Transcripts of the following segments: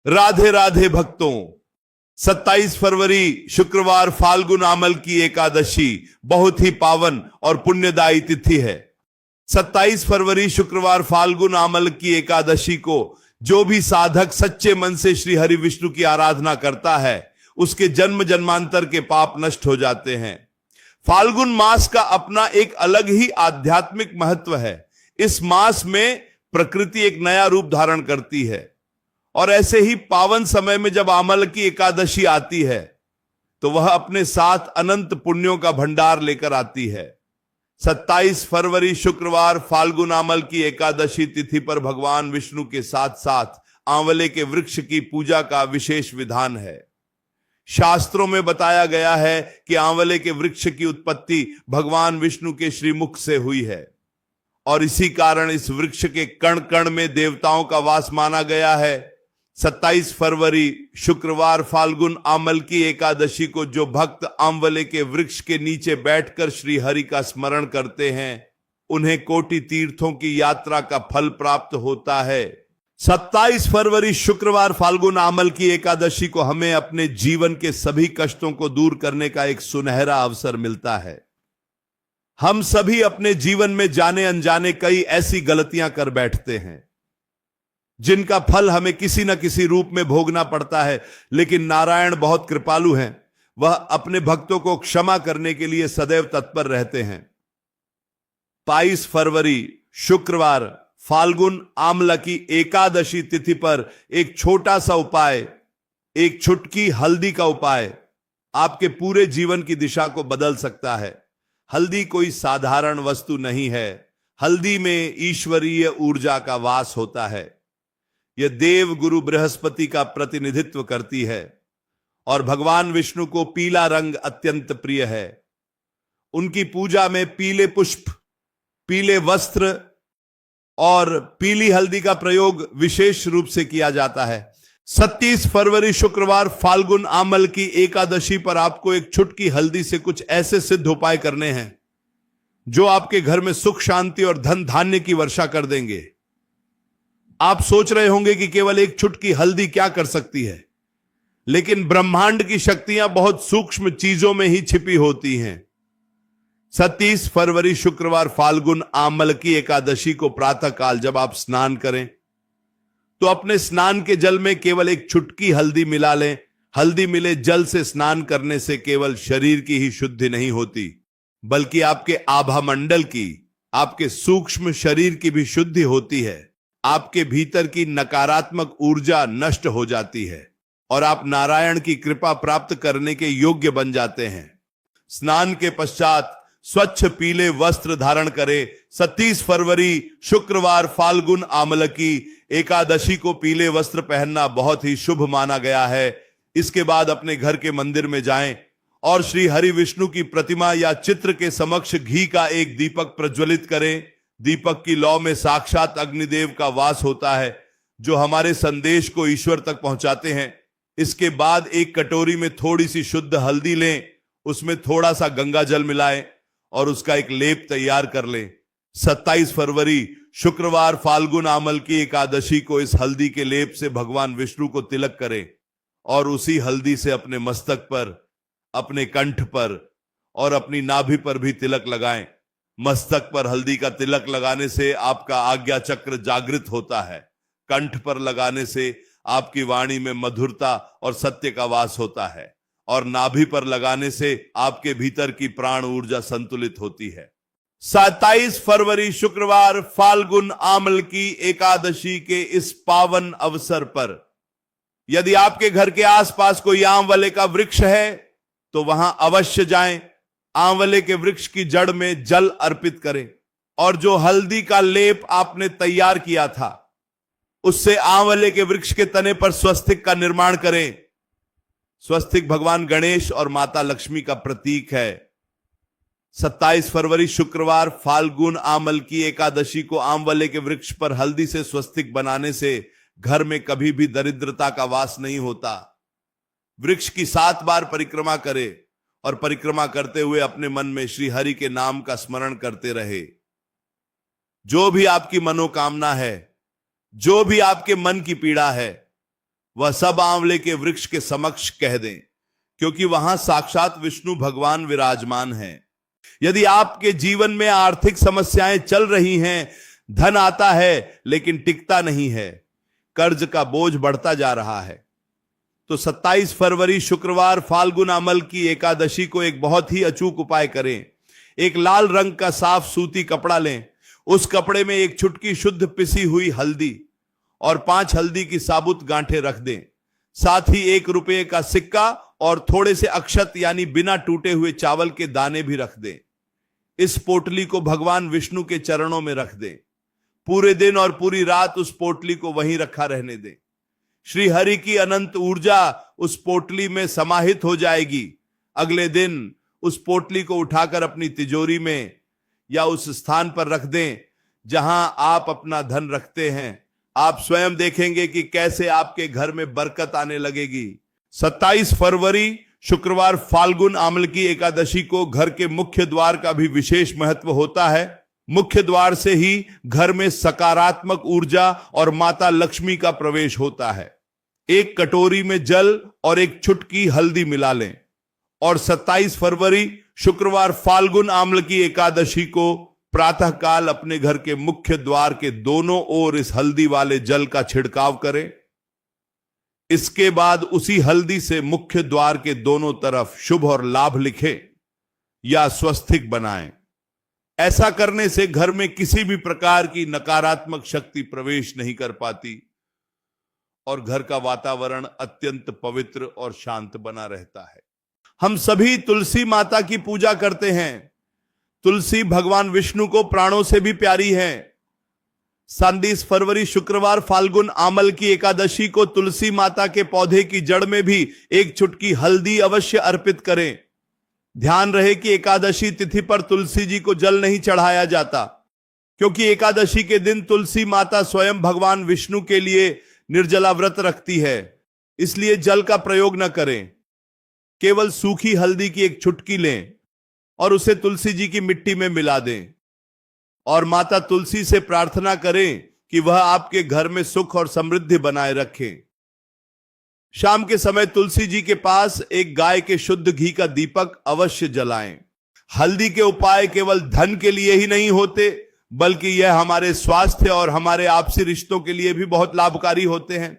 राधे राधे भक्तों। 27 फरवरी शुक्रवार फाल्गुन आमल की एकादशी बहुत ही पावन और पुण्यदायी तिथि है। 27 फरवरी शुक्रवार फाल्गुन आमल की एकादशी को जो भी साधक सच्चे मन से श्री हरि विष्णु की आराधना करता है उसके जन्म जन्मांतर के पाप नष्ट हो जाते हैं। फाल्गुन मास का अपना एक अलग ही आध्यात्मिक महत्व है। इस मास में प्रकृति एक नया रूप धारण करती है और ऐसे ही पावन समय में जब आमल की एकादशी आती है तो वह अपने साथ अनंत पुण्यों का भंडार लेकर आती है। 27 फरवरी शुक्रवार फाल्गुन आमल की एकादशी तिथि पर भगवान विष्णु के साथ साथ आंवले के वृक्ष की पूजा का विशेष विधान है। शास्त्रों में बताया गया है कि आंवले के वृक्ष की उत्पत्ति भगवान विष्णु के श्रीमुख से हुई है और इसी कारण इस वृक्ष के कण कण में देवताओं का वास माना गया है। 27 फरवरी शुक्रवार फाल्गुन आमल की एकादशी को जो भक्त आंवले के वृक्ष के नीचे बैठकर श्री हरि का स्मरण करते हैं उन्हें कोटि तीर्थों की यात्रा का फल प्राप्त होता है। 27 फरवरी शुक्रवार फाल्गुन आमल की एकादशी को हमें अपने जीवन के सभी कष्टों को दूर करने का एक सुनहरा अवसर मिलता है। हम सभी अपने जीवन में जाने अनजाने कई ऐसी गलतियां कर बैठते हैं जिनका फल हमें किसी न किसी रूप में भोगना पड़ता है, लेकिन नारायण बहुत कृपालु हैं। वह अपने भक्तों को क्षमा करने के लिए सदैव तत्पर रहते हैं। 22 फरवरी शुक्रवार फाल्गुन आमला की एकादशी तिथि पर एक छोटा सा उपाय, एक चुटकी हल्दी का उपाय आपके पूरे जीवन की दिशा को बदल सकता है। हल्दी कोई साधारण वस्तु नहीं है। हल्दी में ईश्वरीय ऊर्जा का वास होता है। यह देव गुरु बृहस्पति का प्रतिनिधित्व करती है और भगवान विष्णु को पीला रंग अत्यंत प्रिय है। उनकी पूजा में पीले पुष्प, पीले वस्त्र और पीली हल्दी का प्रयोग विशेष रूप से किया जाता है। 27 फरवरी शुक्रवार फाल्गुन आमल की एकादशी पर आपको एक चुटकी हल्दी से कुछ ऐसे सिद्ध उपाय करने हैं जो आपके घर में सुख शांति और धन धान्य की वर्षा कर देंगे। आप सोच रहे होंगे कि केवल एक चुटकी हल्दी क्या कर सकती है, लेकिन ब्रह्मांड की शक्तियां बहुत सूक्ष्म चीजों में ही छिपी होती हैं। 27 फरवरी शुक्रवार फाल्गुन आमल की एकादशी को प्रातःकाल जब आप स्नान करें तो अपने स्नान के जल में केवल एक चुटकी हल्दी मिला लें। हल्दी मिले जल से स्नान करने से केवल शरीर की ही शुद्धि नहीं होती, बल्कि आपके आभा मंडल की, आपके सूक्ष्म शरीर की भी शुद्धि होती है। आपके भीतर की नकारात्मक ऊर्जा नष्ट हो जाती है और आप नारायण की कृपा प्राप्त करने के योग्य बन जाते हैं। स्नान के पश्चात स्वच्छ पीले वस्त्र धारण करें। 27 फरवरी शुक्रवार फाल्गुन आमल की एकादशी को पीले वस्त्र पहनना बहुत ही शुभ माना गया है। इसके बाद अपने घर के मंदिर में जाएं और श्री हरि विष्णु की प्रतिमा या चित्र के समक्ष घी का एक दीपक प्रज्वलित करें। दीपक की लौ में साक्षात अग्निदेव का वास होता है जो हमारे संदेश को ईश्वर तक पहुंचाते हैं। इसके बाद एक कटोरी में थोड़ी सी शुद्ध हल्दी लें, उसमें थोड़ा सा गंगा जल मिलाएं और उसका एक लेप तैयार कर लें। 27 फरवरी शुक्रवार फाल्गुन आमल की एकादशी को इस हल्दी के लेप से भगवान विष्णु को तिलक करें और उसी हल्दी से अपने मस्तक पर, अपने कंठ पर और अपनी नाभि पर भी तिलक लगाएं। मस्तक पर हल्दी का तिलक लगाने से आपका आज्ञा चक्र जागृत होता है। कंठ पर लगाने से आपकी वाणी में मधुरता और सत्य का वास होता है और नाभि पर लगाने से आपके भीतर की प्राण ऊर्जा संतुलित होती है। 27 फरवरी शुक्रवार फाल्गुन आमल की एकादशी के इस पावन अवसर पर यदि आपके घर के आसपास कोई आंवले का वृक्ष है तो वहां अवश्य जाएं। आंवले के वृक्ष की जड़ में जल अर्पित करें और जो हल्दी का लेप आपने तैयार किया था उससे आंवले के वृक्ष के तने पर स्वस्तिक का निर्माण करें। स्वस्तिक भगवान गणेश और माता लक्ष्मी का प्रतीक है। 27 फरवरी शुक्रवार फाल्गुन आमल की एकादशी को आंवले के वृक्ष पर हल्दी से स्वस्तिक बनाने से घर में कभी भी दरिद्रता का वास नहीं होता। वृक्ष की 7 बार परिक्रमा करें और परिक्रमा करते हुए अपने मन में श्री हरि के नाम का स्मरण करते रहे। जो भी आपकी मनोकामना है, जो भी आपके मन की पीड़ा है, वह सब आंवले के वृक्ष के समक्ष कह दें, क्योंकि वहां साक्षात विष्णु भगवान विराजमान हैं। यदि आपके जीवन में आर्थिक समस्याएं चल रही हैं, धन आता है लेकिन टिकता नहीं है, कर्ज का बोझ बढ़ता जा रहा है, तो 27 फरवरी शुक्रवार फाल्गुन अमल की एकादशी को एक बहुत ही अचूक उपाय करें। एक लाल रंग का साफ सूती कपड़ा लें, उस कपड़े में एक चुटकी शुद्ध पिसी हुई हल्दी और 5 हल्दी की साबुत गांठें रख दें। साथ ही 1 रुपये का सिक्का और थोड़े से अक्षत यानी बिना टूटे हुए चावल के दाने भी रख दें। इस पोटली को भगवान विष्णु के चरणों में रख दें। पूरे दिन और पूरी रात उस पोटली को वहीं रखा रहने दें। श्री हरि की अनंत ऊर्जा उस पोटली में समाहित हो जाएगी। अगले दिन उस पोटली को उठाकर अपनी तिजोरी में या उस स्थान पर रख दें जहां आप अपना धन रखते हैं। आप स्वयं देखेंगे कि कैसे आपके घर में बरकत आने लगेगी। 27 फरवरी शुक्रवार फाल्गुन अमल की एकादशी को घर के मुख्य द्वार का भी विशेष महत्व होता है। मुख्य द्वार से ही घर में सकारात्मक ऊर्जा और माता लक्ष्मी का प्रवेश होता है। एक कटोरी में जल और एक चुटकी हल्दी मिला लें और 27 फरवरी शुक्रवार फाल्गुन अमल की एकादशी को प्रातःकाल अपने घर के मुख्य द्वार के दोनों ओर इस हल्दी वाले जल का छिड़काव करें। इसके बाद उसी हल्दी से मुख्य द्वार के दोनों तरफ शुभ और लाभ लिखें या स्वस्तिक बनाएं। ऐसा करने से घर में किसी भी प्रकार की नकारात्मक शक्ति प्रवेश नहीं कर पाती और घर का वातावरण अत्यंत पवित्र और शांत बना रहता है। हम सभी तुलसी माता की पूजा करते हैं। तुलसी भगवान विष्णु को प्राणों से भी प्यारी है। 27 फरवरी शुक्रवार फाल्गुन अमल की एकादशी को तुलसी माता के पौधे की जड़ में भी एक चुटकी हल्दी अवश्य अर्पित करें। ध्यान रहे कि एकादशी तिथि पर तुलसी जी को जल नहीं चढ़ाया जाता, क्योंकि एकादशी के दिन तुलसी माता स्वयं भगवान विष्णु के लिए निर्जला व्रत रखती है, इसलिए जल का प्रयोग न करें। केवल सूखी हल्दी की एक चुटकी लें और उसे तुलसी जी की मिट्टी में मिला दें और माता तुलसी से प्रार्थना करें कि वह आपके घर में सुख और समृद्धि बनाए रखें। शाम के समय तुलसी जी के पास एक गाय के शुद्ध घी का दीपक अवश्य जलाएं। हल्दी के उपाय केवल धन के लिए ही नहीं होते, बल्कि यह हमारे स्वास्थ्य और हमारे आपसी रिश्तों के लिए भी बहुत लाभकारी होते हैं।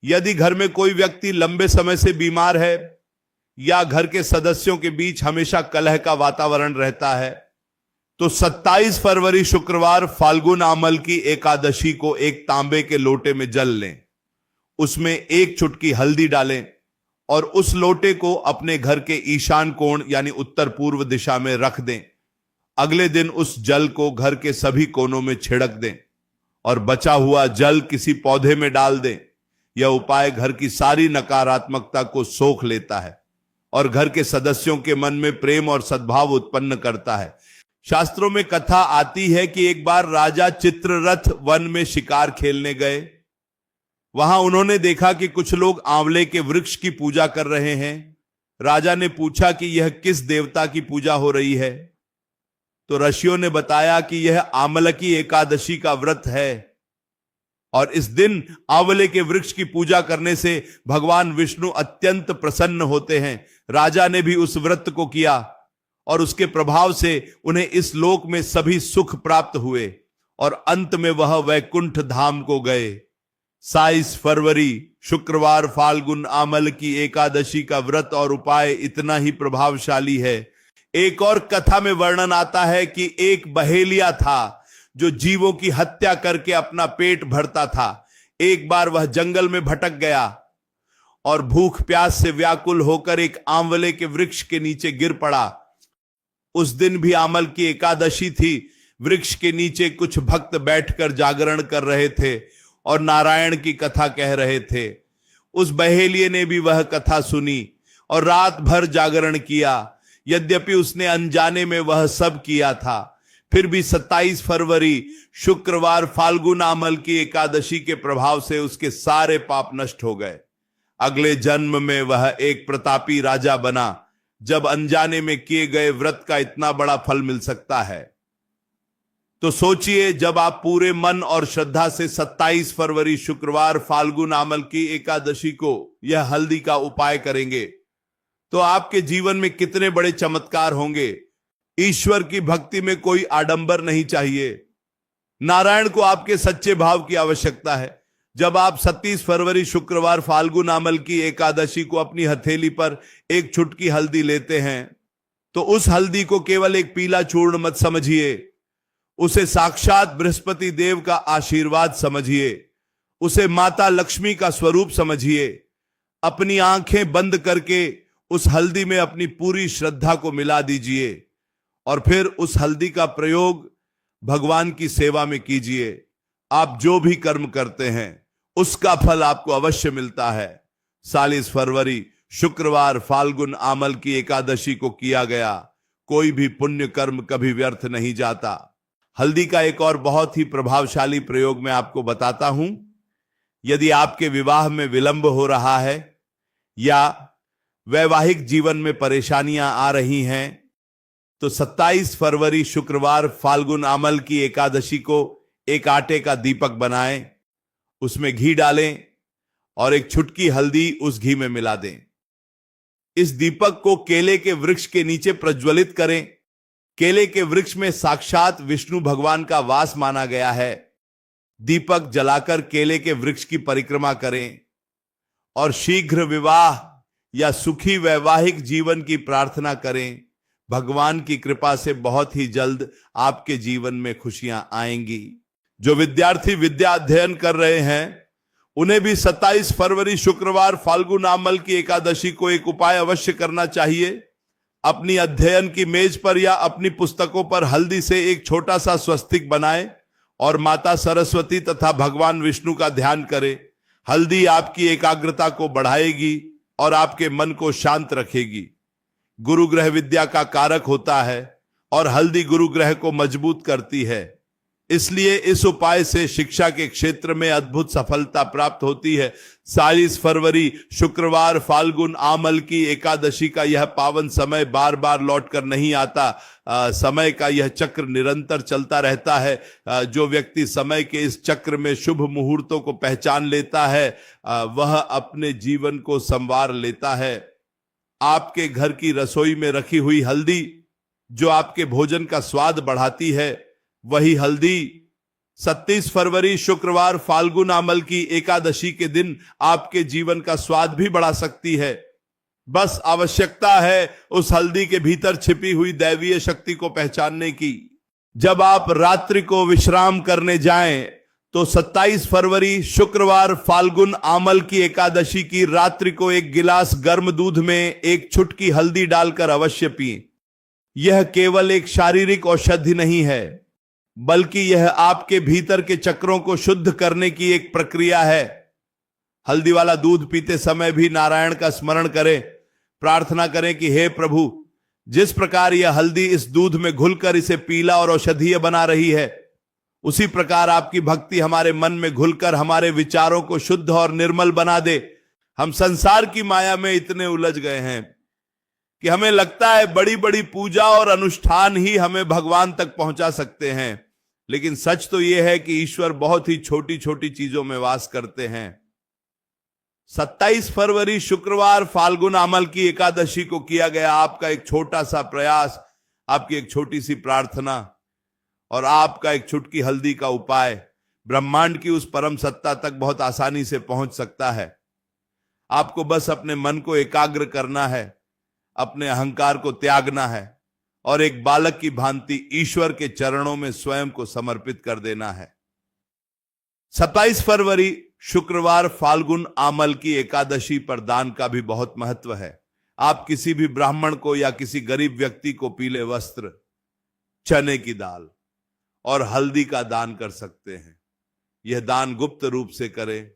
यदि घर में कोई व्यक्ति लंबे समय से बीमार है या घर के सदस्यों के बीच हमेशा कलह का वातावरण रहता है, तो 27 फरवरी शुक्रवार फाल्गुन अमल की एकादशी को एक तांबे के लोटे में जल लें, उसमें एक चुटकी हल्दी डालें और उस लोटे को अपने घर के ईशान कोण यानी उत्तर पूर्व दिशा में रख दें। अगले दिन उस जल को घर के सभी कोनों में छिड़क दें और बचा हुआ जल किसी पौधे में डाल दें। यह उपाय घर की सारी नकारात्मकता को सोख लेता है और घर के सदस्यों के मन में प्रेम और सद्भाव उत्पन्न करता है। शास्त्रों में कथा आती है कि एक बार राजा चित्ररथ वन में शिकार खेलने गए। वहां उन्होंने देखा कि कुछ लोग आंवले के वृक्ष की पूजा कर रहे हैं। राजा ने पूछा कि यह किस देवता की पूजा हो रही है, तो ऋषियों ने बताया कि यह आमलकी एकादशी का व्रत है और इस दिन आंवले के वृक्ष की पूजा करने से भगवान विष्णु अत्यंत प्रसन्न होते हैं। राजा ने भी उस व्रत को किया और उसके प्रभाव से उन्हें इस लोक में सभी सुख प्राप्त हुए और अंत में वह वैकुंठ धाम को गए। 27 फरवरी शुक्रवार फाल्गुन अमल की एकादशी का व्रत और उपाय इतना ही प्रभावशाली है। एक और कथा में वर्णन आता है कि एक बहेलिया था जो जीवों की हत्या करके अपना पेट भरता था। एक बार वह जंगल में भटक गया और भूख प्यास से व्याकुल होकर एक आंवले के वृक्ष के नीचे गिर पड़ा। उस दिन भी अमल की एकादशी थी। वृक्ष के नीचे कुछ भक्त बैठकर जागरण कर रहे थे और नारायण की कथा कह रहे थे। उस बहेलिये ने भी वह कथा सुनी और रात भर जागरण किया। यद्यपि उसने अनजाने में वह सब किया था, फिर भी 27 फरवरी शुक्रवार फाल्गुन अमल की एकादशी के प्रभाव से उसके सारे पाप नष्ट हो गए। अगले जन्म में वह एक प्रतापी राजा बना। जब अनजाने में किए गए व्रत का इतना बड़ा फल मिल सकता है, तो सोचिए, जब आप पूरे मन और श्रद्धा से 27 फरवरी शुक्रवार फाल्गुन आमल की एकादशी को यह हल्दी का उपाय करेंगे तो आपके जीवन में कितने बड़े चमत्कार होंगे। ईश्वर की भक्ति में कोई आडंबर नहीं चाहिए। नारायण को आपके सच्चे भाव की आवश्यकता है। जब आप 27 फरवरी शुक्रवार फाल्गुन आमल की एकादशी को अपनी हथेली पर एक चुटकी हल्दी लेते हैं तो उस हल्दी को केवल एक पीला चूर्ण मत समझिए, उसे साक्षात बृहस्पति देव का आशीर्वाद समझिए, उसे माता लक्ष्मी का स्वरूप समझिए। अपनी आंखें बंद करके उस हल्दी में अपनी पूरी श्रद्धा को मिला दीजिए और फिर उस हल्दी का प्रयोग भगवान की सेवा में कीजिए। आप जो भी कर्म करते हैं उसका फल आपको अवश्य मिलता है। 40 फरवरी शुक्रवार फाल्गुन आमल की एकादशी को किया गया कोई भी पुण्य कर्म कभी व्यर्थ नहीं जाता। हल्दी का एक और बहुत ही प्रभावशाली प्रयोग मैं आपको बताता हूं। यदि आपके विवाह में विलंब हो रहा है या वैवाहिक जीवन में परेशानियां आ रही हैं तो 27 फरवरी शुक्रवार फाल्गुन आमल की एकादशी को एक आटे का दीपक बनाएं, उसमें घी डालें और एक चुटकी हल्दी उस घी में मिला दें। इस दीपक को केले के वृक्ष के नीचे प्रज्वलित करें। केले के वृक्ष में साक्षात विष्णु भगवान का वास माना गया है। दीपक जलाकर केले के वृक्ष की परिक्रमा करें और शीघ्र विवाह या सुखी वैवाहिक जीवन की प्रार्थना करें। भगवान की कृपा से बहुत ही जल्द आपके जीवन में खुशियां आएंगी। जो विद्यार्थी विद्या अध्ययन कर रहे हैं उन्हें भी 27 फरवरी शुक्रवार फाल्गुन आमल की एकादशी को एक उपाय अवश्य करना चाहिए। अपनी अध्ययन की मेज पर या अपनी पुस्तकों पर हल्दी से एक छोटा सा स्वस्तिक बनाएं और माता सरस्वती तथा भगवान विष्णु का ध्यान करें। हल्दी आपकी एकाग्रता को बढ़ाएगी और आपके मन को शांत रखेगी। गुरु ग्रह विद्या का कारक होता है और हल्दी गुरु ग्रह को मजबूत करती है। इसलिए इस उपाय से शिक्षा के क्षेत्र में अद्भुत सफलता प्राप्त होती है। 40 फरवरी शुक्रवार फाल्गुन आमल की एकादशी का यह पावन समय बार बार लौट कर नहीं आता। समय का यह चक्र निरंतर चलता रहता है। जो व्यक्ति समय के इस चक्र में शुभ मुहूर्तों को पहचान लेता है वह अपने जीवन को संवार लेता है। आपके घर की रसोई में रखी हुई हल्दी जो आपके भोजन का स्वाद बढ़ाती है, वही हल्दी 27 फरवरी शुक्रवार फाल्गुन आमल की एकादशी के दिन आपके जीवन का स्वाद भी बढ़ा सकती है। बस आवश्यकता है उस हल्दी के भीतर छिपी हुई दैवीय शक्ति को पहचानने की। जब आप रात्रि को विश्राम करने जाएं तो 27 फरवरी शुक्रवार फाल्गुन आमल की एकादशी की रात्रि को एक गिलास गर्म दूध में एक चुटकी हल्दी डालकर अवश्य पिएं। यह केवल एक शारीरिक औषधि नहीं है बल्कि यह आपके भीतर के चक्रों को शुद्ध करने की एक प्रक्रिया है। हल्दी वाला दूध पीते समय भी नारायण का स्मरण करें, प्रार्थना करें कि हे प्रभु, जिस प्रकार यह हल्दी इस दूध में घुलकर इसे पीला और औषधीय बना रही है, उसी प्रकार आपकी भक्ति हमारे मन में घुलकर हमारे विचारों को शुद्ध और निर्मल बना दे। हम संसार की माया में इतने उलझ गए हैं कि हमें लगता है बड़ी बड़ी पूजा और अनुष्ठान ही हमें भगवान तक पहुंचा सकते हैं, लेकिन सच तो यह है कि ईश्वर बहुत ही छोटी छोटी चीजों में वास करते हैं। 27 फरवरी शुक्रवार फाल्गुन आमल की एकादशी को किया गया आपका एक छोटा सा प्रयास, आपकी एक छोटी सी प्रार्थना और आपका एक चुटकी हल्दी का उपाय ब्रह्मांड की उस परम सत्ता तक बहुत आसानी से पहुंच सकता है। आपको बस अपने मन को एकाग्र करना है, अपने अहंकार को त्यागना है और एक बालक की भांति ईश्वर के चरणों में स्वयं को समर्पित कर देना है। 27 फरवरी शुक्रवार फाल्गुन आमल की एकादशी पर दान का भी बहुत महत्व है। आप किसी भी ब्राह्मण को या किसी गरीब व्यक्ति को पीले वस्त्र, चने की दाल और हल्दी का दान कर सकते हैं। यह दान गुप्त रूप से करें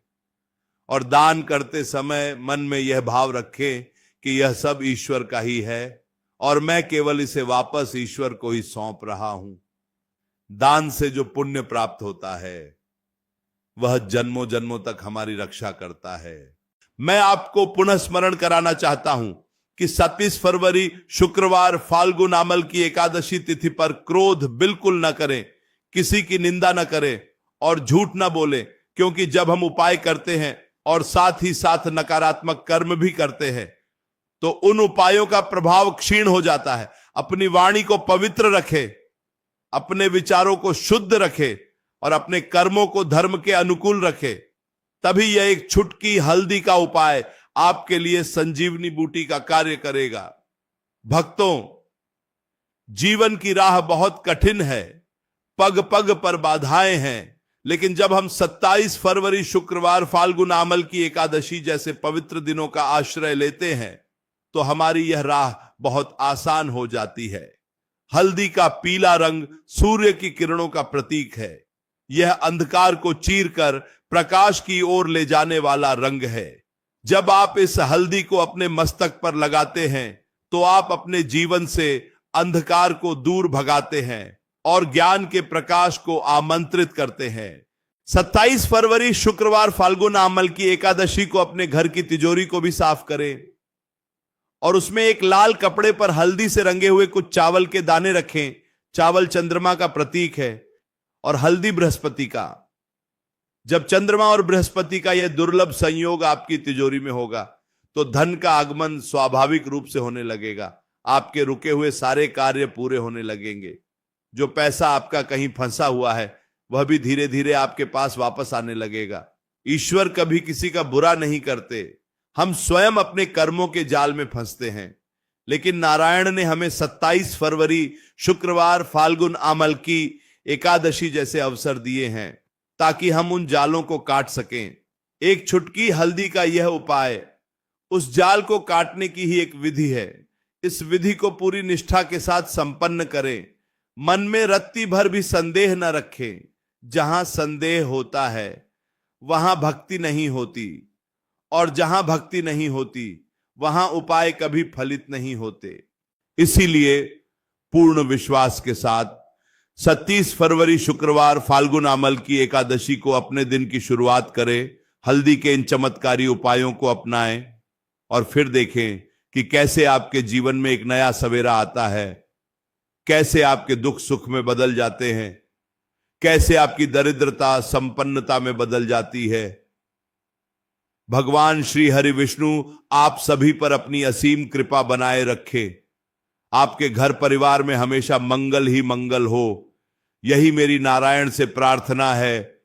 और दान करते समय मन में यह भाव रखें कि यह सब ईश्वर का ही है और मैं केवल इसे वापस ईश्वर को ही सौंप रहा हूं। दान से जो पुण्य प्राप्त होता है वह जन्मों जन्मों तक हमारी रक्षा करता है। मैं आपको पुनः स्मरण कराना चाहता हूं कि 27 फरवरी शुक्रवार फाल्गुन आमल की एकादशी तिथि पर क्रोध बिल्कुल न करें, किसी की निंदा न करें और झूठ न बोलें, क्योंकि जब हम उपाय करते हैं और साथ ही साथ नकारात्मक कर्म भी करते हैं तो उन उपायों का प्रभाव क्षीण हो जाता है। अपनी वाणी को पवित्र रखे, अपने विचारों को शुद्ध रखे और अपने कर्मों को धर्म के अनुकूल रखे, तभी यह एक छुटकी हल्दी का उपाय आपके लिए संजीवनी बूटी का कार्य करेगा। भक्तों, जीवन की राह बहुत कठिन है, पग पग पर बाधाएं हैं, लेकिन जब हम 27 फरवरी शुक्रवार फाल्गुन आमल की एकादशी जैसे पवित्र दिनों का आश्रय लेते हैं तो हमारी यह राह बहुत आसान हो जाती है। हल्दी का पीला रंग सूर्य की किरणों का प्रतीक है। यह अंधकार को चीरकर प्रकाश की ओर ले जाने वाला रंग है। जब आप इस हल्दी को अपने मस्तक पर लगाते हैं तो आप अपने जीवन से अंधकार को दूर भगाते हैं और ज्ञान के प्रकाश को आमंत्रित करते हैं। 27 फरवरी शुक्रवार फाल्गुन आमल की एकादशी को अपने घर की तिजोरी को भी साफ करें और उसमें एक लाल कपड़े पर हल्दी से रंगे हुए कुछ चावल के दाने रखें। चावल चंद्रमा का प्रतीक है और हल्दी बृहस्पति का। जब चंद्रमा और बृहस्पति का यह दुर्लभ संयोग आपकी तिजोरी में होगा तो धन का आगमन स्वाभाविक रूप से होने लगेगा। आपके रुके हुए सारे कार्य पूरे होने लगेंगे। जो पैसा आपका कहीं फंसा हुआ है वह भी धीरे धीरे आपके पास वापस आने लगेगा। ईश्वर कभी किसी का बुरा नहीं करते, हम स्वयं अपने कर्मों के जाल में फंसते हैं। लेकिन नारायण ने हमें 27 फरवरी शुक्रवार फाल्गुन आमल की एकादशी जैसे अवसर दिए हैं ताकि हम उन जालों को काट सकें। एक छुटकी हल्दी का यह उपाय उस जाल को काटने की ही एक विधि है। इस विधि को पूरी निष्ठा के साथ संपन्न करें। मन में रत्ती भर भी संदेह न रखें। जहां संदेह होता है वहां भक्ति नहीं होती और जहां भक्ति नहीं होती वहां उपाय कभी फलित नहीं होते। इसीलिए पूर्ण विश्वास के साथ 27 फरवरी शुक्रवार फाल्गुन आमल की एकादशी को अपने दिन की शुरुआत करें। हल्दी के इन चमत्कारी उपायों को अपनाएं और फिर देखें कि कैसे आपके जीवन में एक नया सवेरा आता है, कैसे आपके दुख सुख में बदल जाते हैं, कैसे आपकी दरिद्रता संपन्नता में बदल जाती है। भगवान श्री हरि विष्णु आप सभी पर अपनी असीम कृपा बनाए रखे। आपके घर परिवार में हमेशा मंगल ही मंगल हो, यही मेरी नारायण से प्रार्थना है।